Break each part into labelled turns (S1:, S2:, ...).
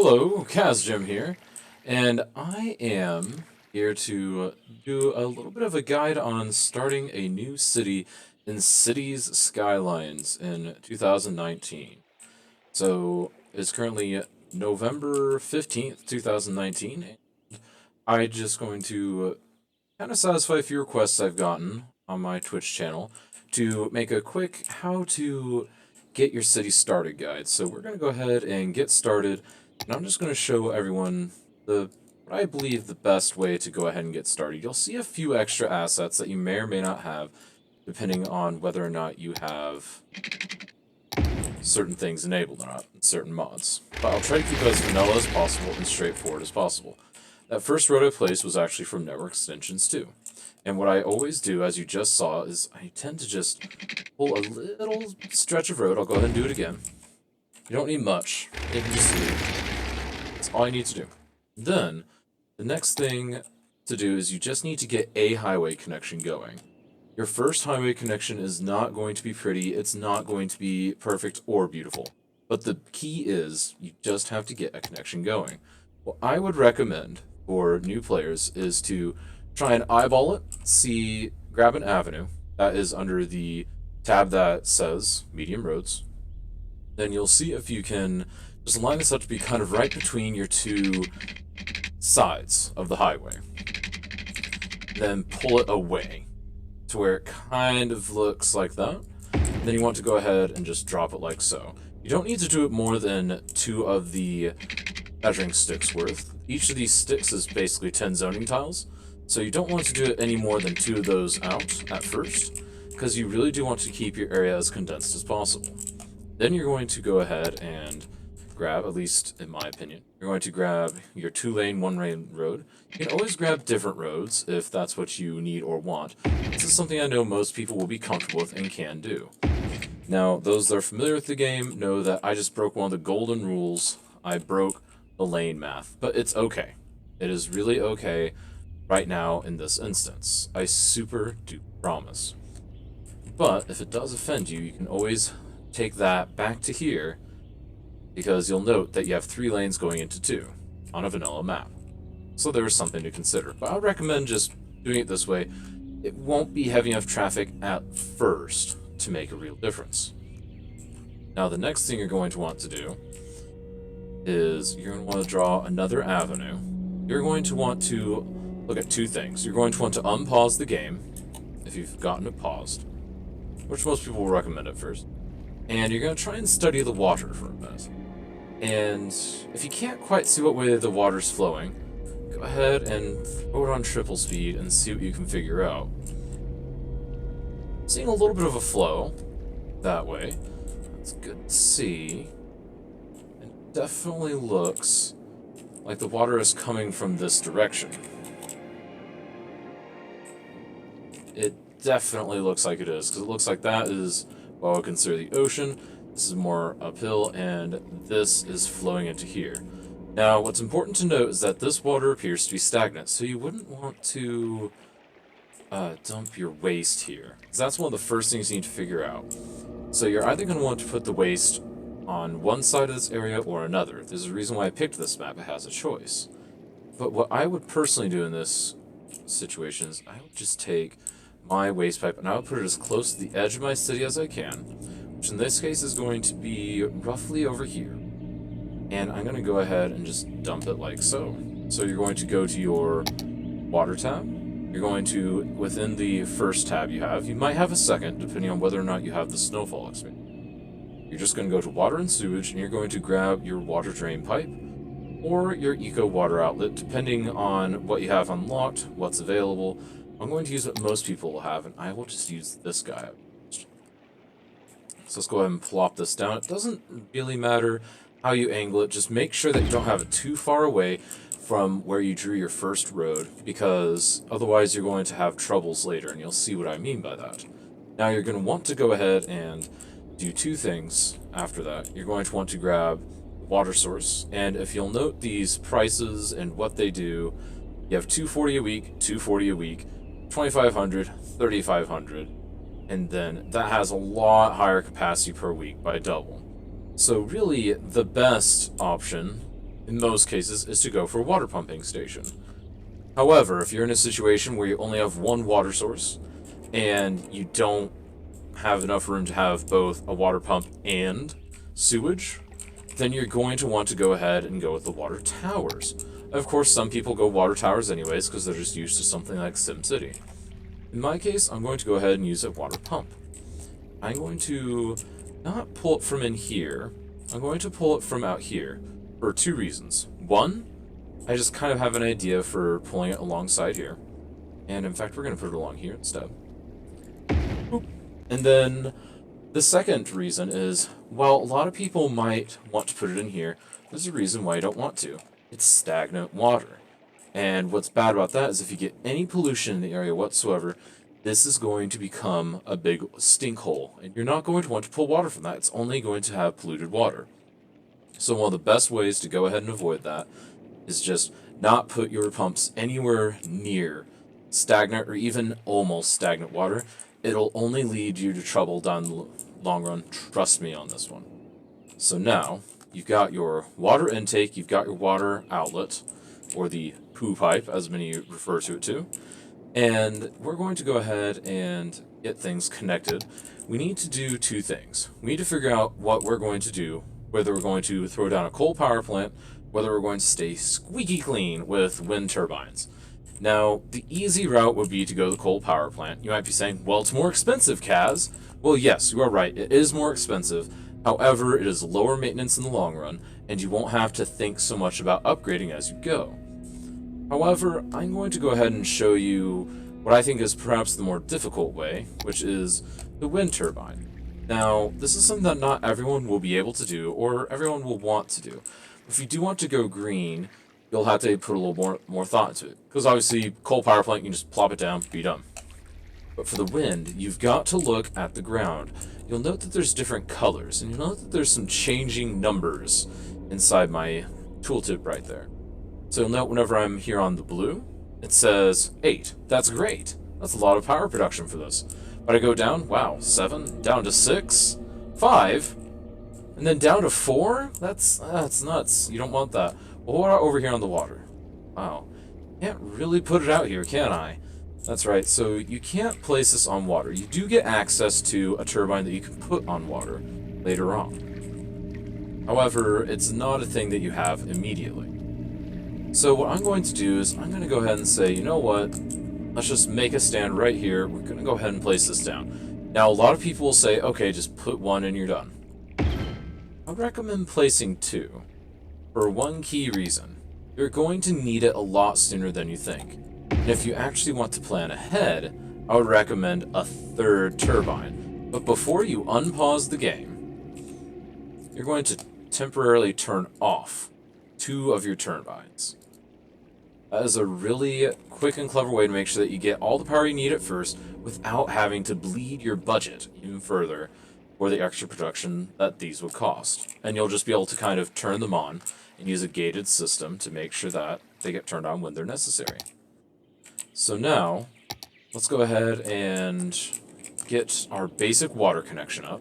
S1: Hello, Cazgem here, and I am here to do a little bit of a guide on starting a new city in Cities Skylines in 2019. So it's currently November 15th, 2019, and I'm just going to kind of satisfy a few requests I've gotten on my Twitch channel to make a quick how to get your city started guide. So we're going to go ahead and get started, and I'm just going to show everyone what I believe the best way to go ahead and get started. You'll see a few extra assets that you may or may not have, depending on whether or not you have certain things enabled or not, certain mods. But I'll try to keep it as vanilla as possible and straightforward as possible. That first road I placed was actually from network extensions too. And what I always do, as you just saw, is I tend to just pull a little stretch of road. I'll go ahead and do it again. You don't need much. You can just do it. That's all you need to do. Then, the next thing to do is you just need to get a highway connection going. Your first highway connection is not going to be pretty, it's not going to be perfect or beautiful. But the key is, you just have to get a connection going. What I would recommend for new players is to try and eyeball it, grab an avenue that is under the tab that says medium roads. Then you'll see if you can just line this up to be kind of right between your two sides of the highway. Then pull it away to where it kind of looks like that. Then you want to go ahead and just drop it like so. You don't need to do it more than 2 of the measuring sticks worth. Each of these sticks is basically 10 zoning tiles, so you don't want to do it any more than 2 of those out at first, because you really do want to keep your area as condensed as possible. Then you're going to go ahead and grab, at least in my opinion, you're going to grab your 2-lane, 1-lane road. You can always grab different roads if that's what you need or want. This is something I know most people will be comfortable with and can do. Now, those that are familiar with the game know that I just broke one of the golden rules. I broke the lane math, but it's okay. It is really okay right now in this instance. I super do promise. But if it does offend you, you can always take that back to here, because you'll note that you have 3 lanes going into 2 on a vanilla map. So there's something to consider. But I would recommend just doing it this way. It won't be heavy enough traffic at first to make a real difference. Now the next thing you're going to want to do is you're going to want to draw another avenue. You're going to want to look at 2 things. You're going to want to unpause the game if you've gotten it paused, which most people will recommend at first. And you're going to try and study the water for a bit. And if you can't quite see what way the water's flowing, go ahead and throw it on triple speed and see what you can figure out. Seeing a little bit of a flow that way. That's good to see. It definitely looks like the water is coming from this direction. It definitely looks like it is, because it looks like that is what I would consider the ocean. This is more uphill, and this is flowing into here. Now, what's important to note is that this water appears to be stagnant, so you wouldn't want to dump your waste here, because that's one of the first things you need to figure out. So you're either going to want to put the waste on one side of this area or another. There's a reason why I picked this map. It has a choice. But what I would personally do in this situation is I would just take my waste pipe and I would put it as close to the edge of my city as I can, which in this case is going to be roughly over here. And I'm going to go ahead and just dump it like so. So you're going to go to your water tab. You're going to, within the first tab you might have a second, depending on whether or not you have the snowfall expansion. You're just going to go to water and sewage, and you're going to grab your water drain pipe or your eco water outlet, depending on what you have unlocked, what's available. I'm going to use what most people will have, and I will just use this guy. So let's go ahead and plop this down. It doesn't really matter how you angle it, just make sure that you don't have it too far away from where you drew your first road, because otherwise you're going to have troubles later, and you'll see what I mean by that. Now you're going to want to go ahead and do 2 things after that. You're going to want to grab the water source, and if you'll note these prices and what they do, you have 240 a week, 240 a week, 2,500, 3,500, and then that has a lot higher capacity per week by double. So really, the best option in most cases, is to go for a water pumping station. However, if you're in a situation where you only have one water source and you don't have enough room to have both a water pump and sewage, then you're going to want to go ahead and go with the water towers. Of course, some people go water towers anyways because they're just used to something like SimCity. In my case, I'm going to go ahead and use a water pump. I'm going to not pull it from in here. I'm going to pull it from out here for two reasons. One, I just kind of have an idea for pulling it alongside here. And in fact, we're going to put it along here instead. Boop. And then the second reason is, while a lot of people might want to put it in here, there's a reason why you don't want to. It's stagnant water. And what's bad about that is if you get any pollution in the area whatsoever, this is going to become a big stink hole. And you're not going to want to pull water from that. It's only going to have polluted water. So one of the best ways to go ahead and avoid that is just not put your pumps anywhere near stagnant or even almost stagnant water. It'll only lead you to trouble down the long run. Trust me on this one. So now, you've got your water intake, you've got your water outlet, or the poo pipe, as many refer to it too. And we're going to go ahead and get things connected. We need to do two things. We need to figure out what we're going to do, whether we're going to throw down a coal power plant, whether we're going to stay squeaky clean with wind turbines. Now, the easy route would be to go to the coal power plant. You might be saying, well, it's more expensive, Kaz. Well, yes, you are right. It is more expensive. However, it is lower maintenance in the long run, and you won't have to think so much about upgrading as you go. However, I'm going to go ahead and show you what I think is perhaps the more difficult way, which is the wind turbine. Now, this is something that not everyone will be able to do, or everyone will want to do. If you do want to go green, you'll have to put a little more thought into it. Because obviously, coal power plant, you can just plop it down, be done. But for the wind, you've got to look at the ground. You'll note that there's different colors, and you'll note that there's some changing numbers inside my tooltip right there. So you'll note whenever I'm here on the blue, it says 8. That's great. That's a lot of power production for this. But I go down, wow, 7, down to 6, 5, and then down to 4? That's nuts. You don't want that. Well, what about over here on the water? Wow. Can't really put it out here, can I? That's right, so you can't place this on water. You do get access to a turbine that you can put on water later on. However, it's not a thing that you have immediately. So what I'm going to do is I'm going to go ahead and say, you know what? Let's just make a stand right here. We're going to go ahead and place this down. Now, a lot of people will say, okay, just put one and you're done. I would recommend placing 2 for one key reason. You're going to need it a lot sooner than you think. And if you actually want to plan ahead, I would recommend a 3rd turbine. But before you unpause the game, you're going to temporarily turn off 2 of your turbines. That is a really quick and clever way to make sure that you get all the power you need at first without having to bleed your budget even further for the extra production that these would cost. And you'll just be able to kind of turn them on and use a gated system to make sure that they get turned on when they're necessary. So now, let's go ahead and get our basic water connection up.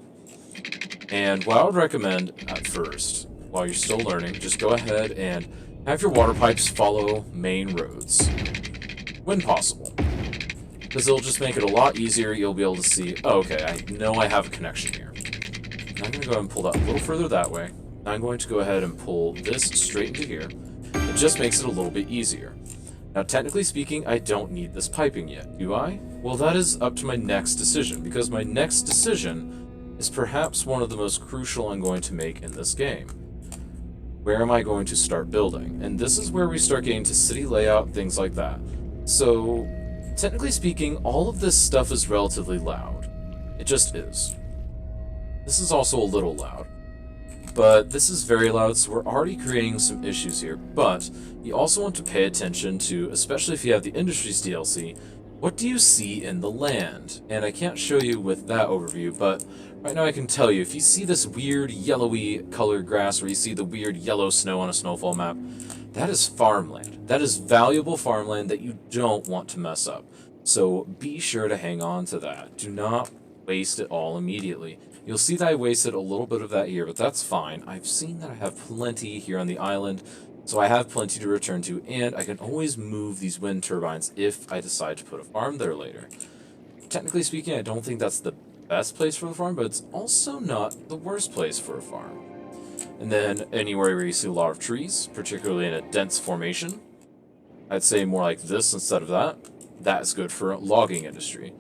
S1: And what I would recommend at first, while you're still learning, just go ahead and have your water pipes follow main roads, when possible. Because it'll just make it a lot easier. You'll be able to see, oh, okay, I know I have a connection here. I'm going to go ahead and pull that a little further that way. I'm going to go ahead and pull this straight into here. It just makes it a little bit easier. Now, technically speaking, I don't need this piping yet, do I? Well, that is up to my next decision, because my next decision is perhaps one of the most crucial I'm going to make in this game. Where am I going to start building? And this is where we start getting to city layout, things like that. So, technically speaking, all of this stuff is relatively loud. It just is. This is also a little loud. But this is very loud, so we're already creating some issues here. But you also want to pay attention to, especially if you have the Industries DLC, what do you see in the land? And I can't show you with that overview, but right now I can tell you, if you see this weird yellowy colored grass, or you see the weird yellow snow on a snowfall map, that is farmland. That is valuable farmland that you don't want to mess up. So be sure to hang on to that. Do not waste it all immediately. You'll see that I wasted a little bit of that here, but that's fine. I've seen that I have plenty here on the island, So I have plenty to return to, and I can always move these wind turbines if I decide to put a farm there later. Technically speaking, I don't think that's the best place for the farm, but it's also not the worst place for a farm. And then anywhere where you see a lot of trees, particularly in a dense formation, I'd say more like this instead of that. That's good for logging industry.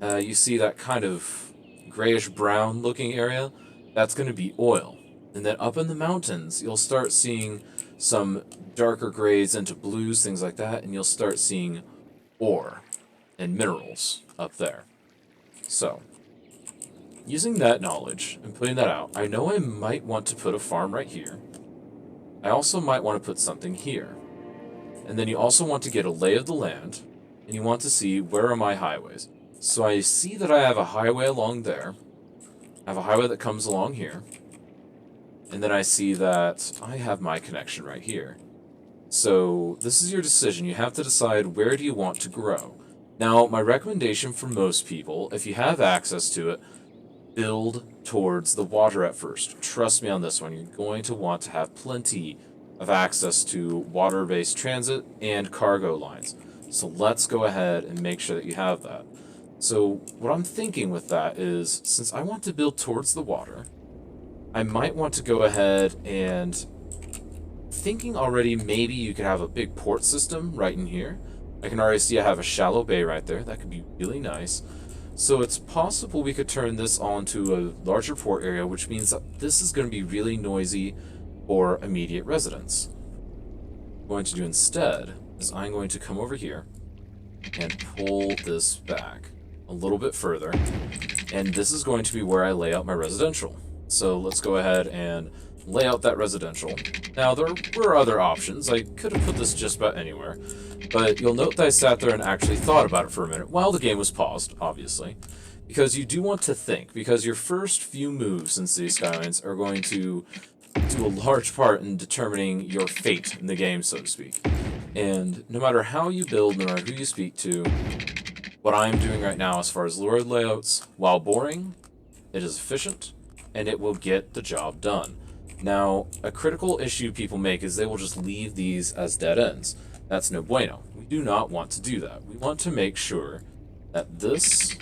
S1: You see that kind of grayish brown looking area? That's going to be oil. And then up in the mountains, you'll start seeing some darker grays into blues, things like that, and you'll start seeing ore and minerals up there. So, using that knowledge and putting that out, I know I might want to put a farm right here. I also might want to put something here. And then you also want to get a lay of the land, and you want to see where are my highways. So I see that I have a highway along there. I have a highway that comes along here. And then I see that I have my connection right here. So this is your decision. You have to decide where do you want to grow. Now, my recommendation for most people, if you have access to it, build towards the water at first. Trust me on this one. You're going to want to have plenty of access to water-based transit and cargo lines. So let's go ahead and make sure that you have that. So what I'm thinking with that is, since I want to build towards the water, I might want to go ahead and thinking already maybe you could have a big port system right in here. I can already see I have a shallow bay right there. That could be really nice. So it's possible we could turn this all into a larger port area, which means that this is going to be really noisy for immediate residents. What I'm going to do instead is I'm going to come over here and pull this back a little bit further, and this is going to be where I lay out my residential. So let's go ahead and lay out that residential. Now, there were other options. I could have put this just about anywhere, but you'll note that I sat there and actually thought about it for a minute while the game was paused, obviously, because you do want to think, because your first few moves in City Skylines are going to do a large part in determining your fate in the game, so to speak. And no matter how you build, no matter who you speak to, what I'm doing right now as far as road layouts, while boring, it is efficient, and it will get the job done. Now, a critical issue people make is they will just leave these as dead ends. That's no bueno. We do not want to do that. We want to make sure that this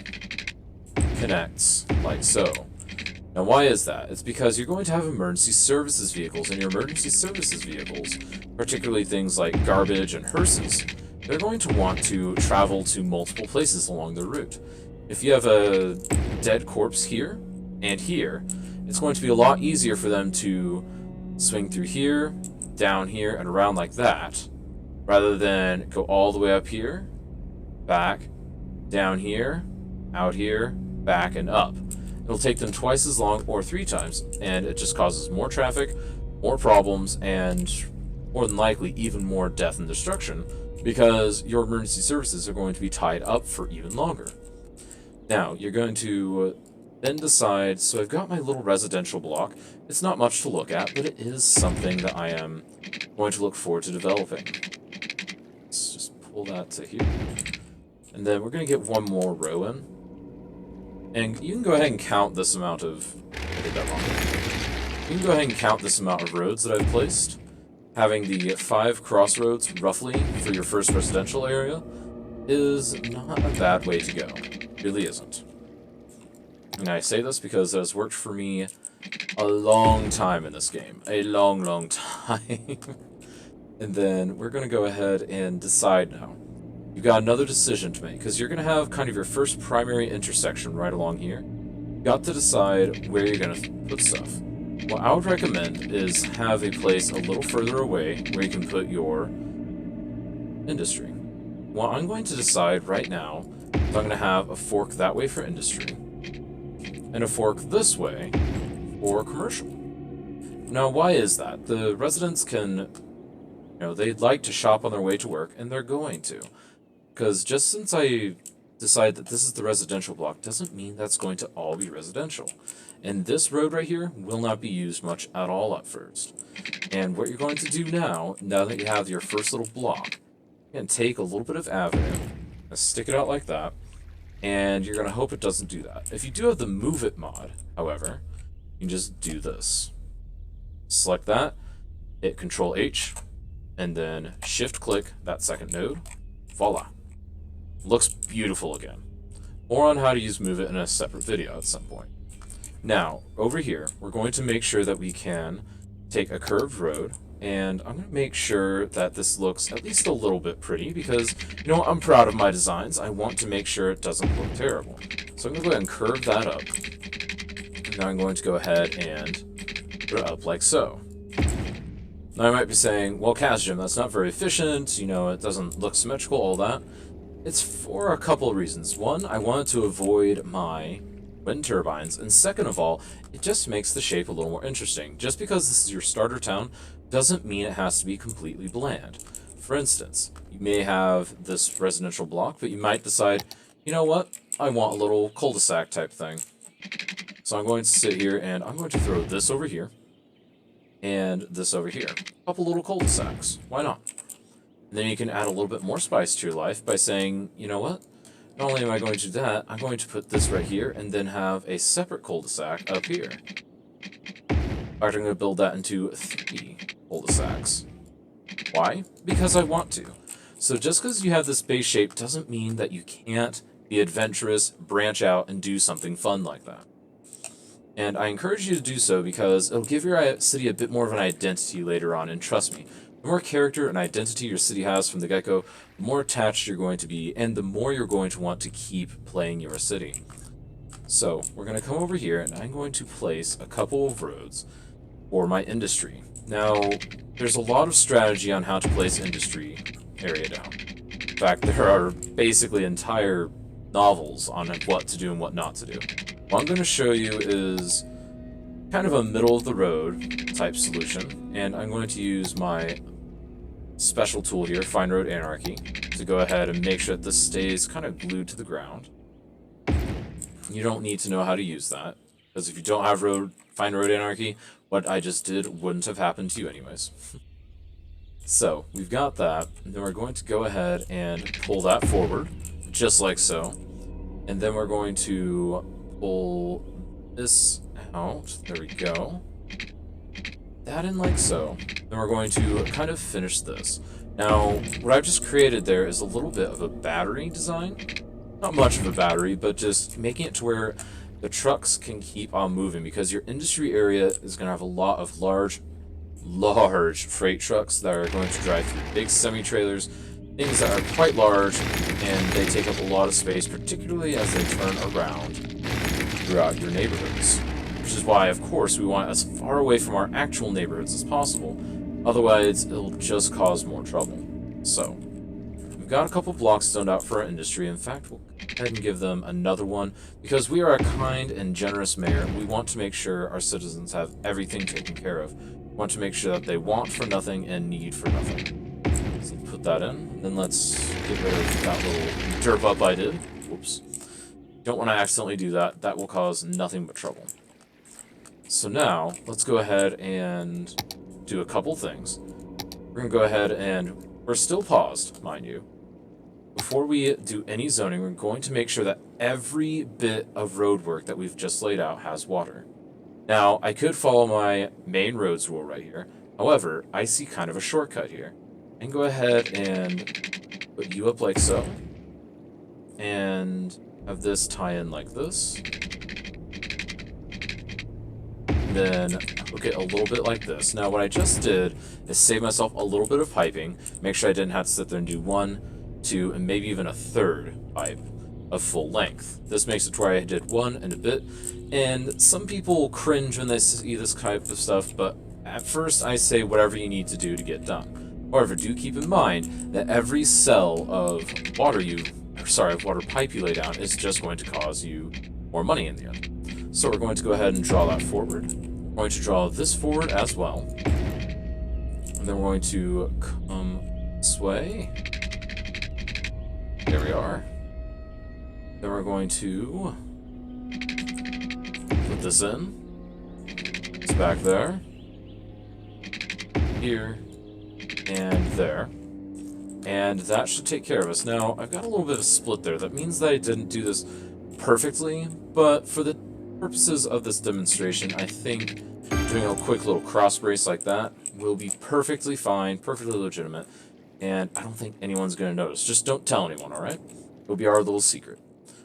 S1: connects like so. Now, why is that? It's because you're going to have emergency services vehicles, and your emergency services vehicles, particularly things like garbage and hearses, they're going to want to travel to multiple places along their route. If you have a dead corpse here and here, it's going to be a lot easier for them to swing through here, down here, and around like that, rather than go all the way up here, back, down here, out here, back, and up. It'll take them twice as long or 3 times, and it just causes more traffic, more problems, and more than likely even more death and destruction, because your emergency services are going to be tied up for even longer. Now, you're going to then decide, so I've got my little residential block. It's not much to look at, but it is something that I am going to look forward to developing. Let's just pull that to here. And then we're going to get one more row in. And you can go ahead and count this amount of... I did that wrong. You can go ahead and count this amount of roads that I've placed. Having the 5 crossroads, roughly, for your first residential area is not a bad way to go. It really isn't. And I say this because it has worked for me a long time in this game. A long, long time. And then we're going to go ahead and decide now. You've got another decision to make, because you're going to have kind of your first primary intersection right along here. You've got to decide where you're going to put stuff. What I would recommend is have a place a little further away where you can put your industry. Well, I'm going to decide right now is I'm going to have a fork that way for industry, and a fork this way for commercial. Now, why is that? The residents can, they'd like to shop on their way to work, and they're going to. Because just since I decide that this is the residential block doesn't mean that's going to all be residential. And this road right here will not be used much at all at first. And what you're going to do now that you have your first little block, you're going to take a little bit of avenue, stick it out like that, and you're going to hope it doesn't do that. If you do have the Move It mod, however, you can just do this. Select that, hit Control H, and then shift-click that second node. Voila. Looks beautiful again. More on how to use Move It in a separate video at some point. Now, over here, we're going to make sure that we can take a curved road, and I'm going to make sure that this looks at least a little bit pretty because, you know, I'm proud of my designs. I want to make sure it doesn't look terrible. So I'm going to go ahead and curve that up. And now I'm going to go ahead and put it up like so. Now I might be saying, well, Cazgem, that's not very efficient, you know, it doesn't look symmetrical, all that. It's for a couple of reasons. One, I wanted to avoid my wind turbines, and second of all, it just makes the shape a little more interesting. Just because this is your starter town doesn't mean it has to be completely bland. For instance, you may have this residential block, but you might decide, you know what, I want a little cul-de-sac type thing. So I'm going to sit here and I'm going to throw this over here and this over here. A couple little cul-de-sacs. Why not? And then you can add a little bit more spice to your life by saying, you know what? Not only am I going to do that, I'm going to put this right here and then have a separate cul-de-sac up here. In fact, I'm going to build that into 3 cul-de-sacs. Why? Because I want to. So just because you have this base shape doesn't mean that you can't be adventurous, branch out, and do something fun like that. And I encourage you to do so because it'll give your city a bit more of an identity later on, and trust me, the more character and identity your city has from the get-go, the more attached you're going to be, and the more you're going to want to keep playing your city. So, we're going to come over here, and I'm going to place a couple of roads for my industry. Now, there's a lot of strategy on how to place industry area down. In fact, there are basically entire novels on what to do and what not to do. What I'm going to show you is kind of a middle-of-the-road type solution, and I'm going to use my special tool here, Fine Road Anarchy, to go ahead and make sure that this stays kind of glued to the ground. You don't need to know how to use that, because if you don't have Fine Road Anarchy, what I just did wouldn't have happened to you anyways. So, we've got that, and then we're going to go ahead and pull that forward, just like so. And then we're going to pull this out. There we go. That in like so. Then we're going to kind of finish this. Now, what I've just created there is a little bit of a battery design. Not much of a battery, but just making it to where the trucks can keep on moving, because your industry area is going to have a lot of large freight trucks that are going to drive through big semi-trailers, things that are quite large, and they take up a lot of space, particularly as they turn around throughout your neighborhoods. Which is why, of course, we want as far away from our actual neighborhoods as possible. Otherwise, it'll just cause more trouble. So, we've got a couple blocks zoned out for our industry. In fact, we'll go ahead and give them another one, because we are a kind and generous mayor. We want to make sure our citizens have everything taken care of. We want to make sure that they want for nothing and need for nothing. So put that in. Then let's get rid of that little derp up I did. Whoops. Don't want to accidentally do that. That will cause nothing but trouble. So now, let's go ahead and do a couple things. We're going to go ahead and, we're still paused, mind you. Before we do any zoning, we're going to make sure that every bit of road work that we've just laid out has water. Now, I could follow my main roads rule right here. However, I see kind of a shortcut here. And go ahead and put you up like so. And have this tie in like this. Then hook it a little bit like this. Now what I just did is save myself a little bit of piping, make sure I didn't have to sit there and do 1, 2, and maybe even a 3rd pipe of full length. This makes it to where I did 1 and a bit, and some people cringe when they see this type of stuff, but at first I say whatever you need to do to get done. However, do keep in mind that every cell of water pipe you lay down is just going to cause you more money in the end. So we're going to go ahead and draw that forward. We're going to draw this forward as well. And then we're going to come this way. There we are. Then we're going to put this in. It's back there. Here. And there. And that should take care of us. Now, I've got a little bit of a split there. That means that I didn't do this perfectly, but for the purposes of this demonstration, I think doing a quick little cross brace like that will be perfectly fine, perfectly legitimate, and I don't think anyone's going to notice. Just don't tell anyone, alright? It'll be our little secret.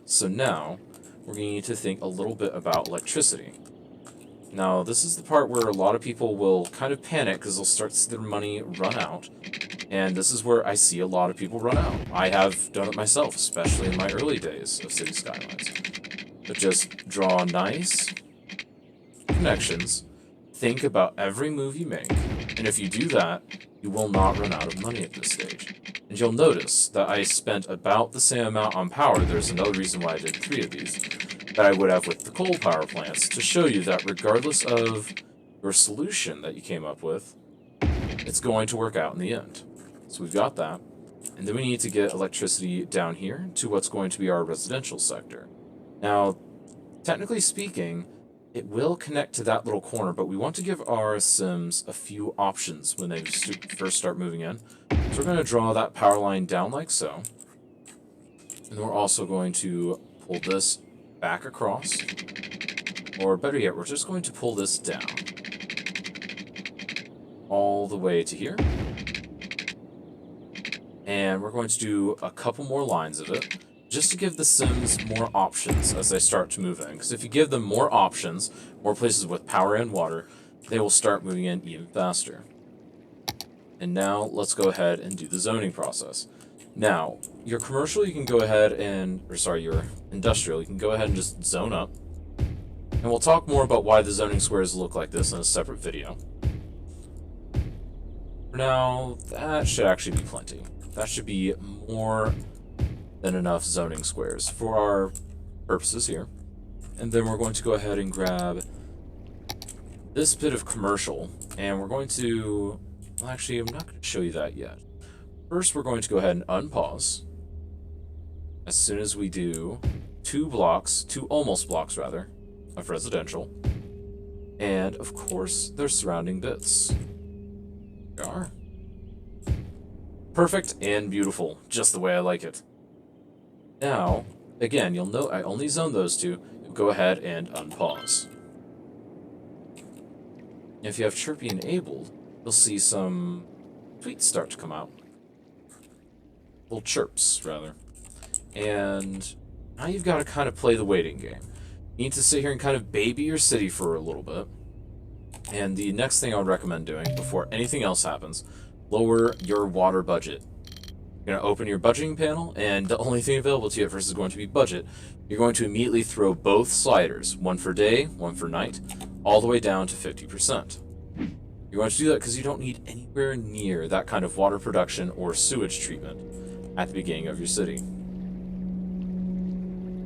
S1: So now, we're going to need to think a little bit about electricity. Now, this is the part where a lot of people will kind of panic because they'll start to see their money run out. And this is where I see a lot of people run out. I have done it myself, especially in my early days of City Skylines. But just draw nice connections, think about every move you make, and if you do that, you will not run out of money at this stage. And you'll notice that I spent about the same amount on power. There's another reason why I did 3 of these, that I would have with the coal power plants, to show you that regardless of your solution that you came up with, it's going to work out in the end. So we've got that. And then we need to get electricity down here to what's going to be our residential sector. Now, technically speaking, it will connect to that little corner, but we want to give our Sims a few options when they first start moving in. So we're going to draw that power line down like so. And then we're also going to pull this back across. Or better yet, we're just going to pull this down. All the way to here. And we're going to do a couple more lines of it, just to give the Sims more options as they start to move in. Because if you give them more options, more places with power and water, they will start moving in even faster. And now, let's go ahead and do the zoning process. Now, your commercial, you can go ahead and, your industrial, you can go ahead and just zone up. And we'll talk more about why the zoning squares look like this in a separate video. For now, that should actually be plenty. That should be more than enough zoning squares for our purposes here. And then we're going to go ahead and grab this bit of commercial, and we're going to, well, actually, I'm not going to show you that yet. First, we're going to go ahead and unpause as soon as we do 2 almost blocks rather, of residential. And of course, their surrounding bits. There we are. Perfect and beautiful, just the way I like it. Now, again, you'll note I only zoned those 2. You'll go ahead and unpause. If you have chirpy enabled, you'll see some tweets start to come out. Little chirps, rather. And now you've got to kind of play the waiting game. You need to sit here and kind of baby your city for a little bit. And the next thing I would recommend doing before anything else happens, lower your water budget. You're going to open your budgeting panel, and the only thing available to you at first is going to be budget. You're going to immediately throw both sliders, one for day, one for night, all the way down to 50%. You're going to do that because you don't need anywhere near that kind of water production or sewage treatment at the beginning of your city.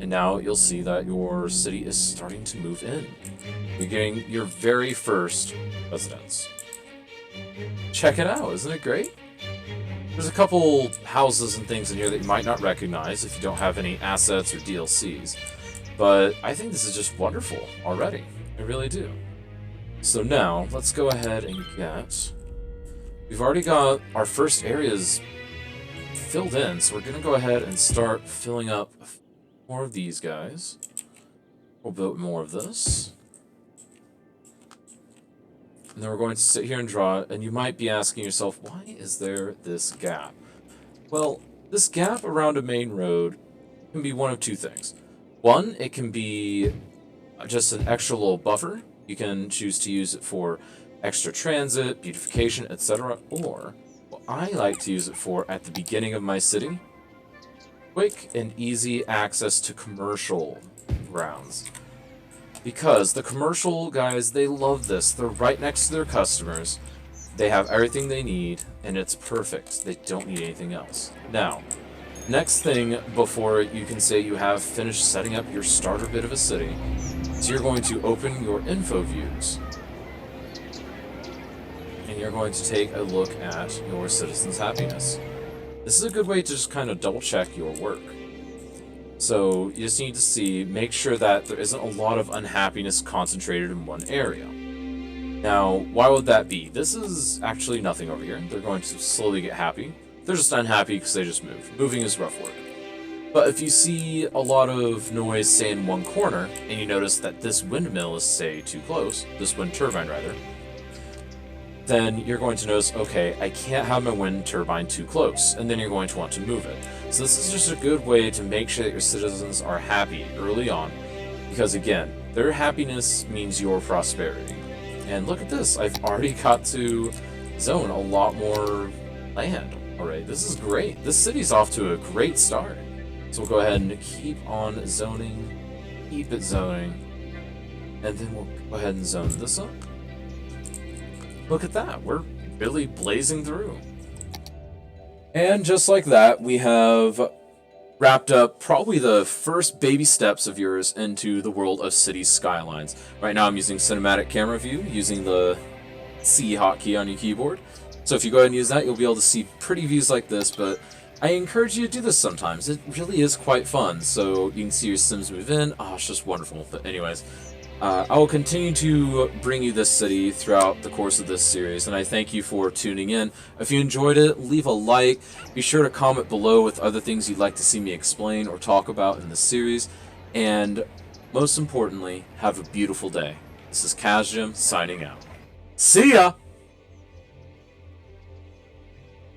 S1: And now you'll see that your city is starting to move in. You're getting your very first residence. Check it out, isn't it great? There's a couple houses and things in here that you might not recognize if you don't have any assets or DLCs, but I think this is just wonderful already. I really do. So now, let's go ahead and get... We've already got our first areas filled in, so we're going to go ahead and start filling up more of these guys. We'll build more of this. And then we're going to sit here and draw it, and you might be asking yourself, why is there this gap? Well, this gap around a main road can be one of 2 things. One, it can be just an extra little buffer. You can choose to use it for extra transit, beautification, etc. Or, what I like to use it for at the beginning of my city, quick and easy access to commercial grounds. Because the commercial guys, they love this. They're right next to their customers. They have everything they need, and it's perfect. They don't need anything else. Now, next thing before you can say you have finished setting up your starter bit of a city, is you're going to open your info views. And you're going to take a look at your citizens' happiness. This is a good way to just kind of double check your work. So you just need to make sure that there isn't a lot of unhappiness concentrated in one area. Now, why would that be? This is actually nothing over here. They're going to slowly get happy. They're just unhappy because they just moved. Moving is rough work. But if you see a lot of noise, say, in one corner, and you notice that this windmill is, say, too close, this wind turbine, rather, then you're going to notice, okay, I can't have my wind turbine too close, and then you're going to want to move it. So this is just a good way to make sure that your citizens are happy early on, because again, their happiness means your prosperity. And look at this, I've already got to zone a lot more land already. This is great. This city's off to a great start. So we'll go ahead and keep on zoning, keep it zoning, and then we'll go ahead and zone this up. Look at that, we're really blazing through. And just like that, we have wrapped up probably the first baby steps of yours into the world of Cities Skylines. Right now I'm using cinematic camera view, using the C hotkey on your keyboard. So if you go ahead and use that, you'll be able to see pretty views like this, but I encourage you to do this sometimes. It really is quite fun. So you can see your Sims move in. Oh, it's just wonderful. But anyways, I will continue to bring you this city throughout the course of this series, and I thank you for tuning in. If you enjoyed it, leave a like. Be sure to comment below with other things you'd like to see me explain or talk about in this series. And most importantly, have a beautiful day. This is Cazgem signing out. See ya!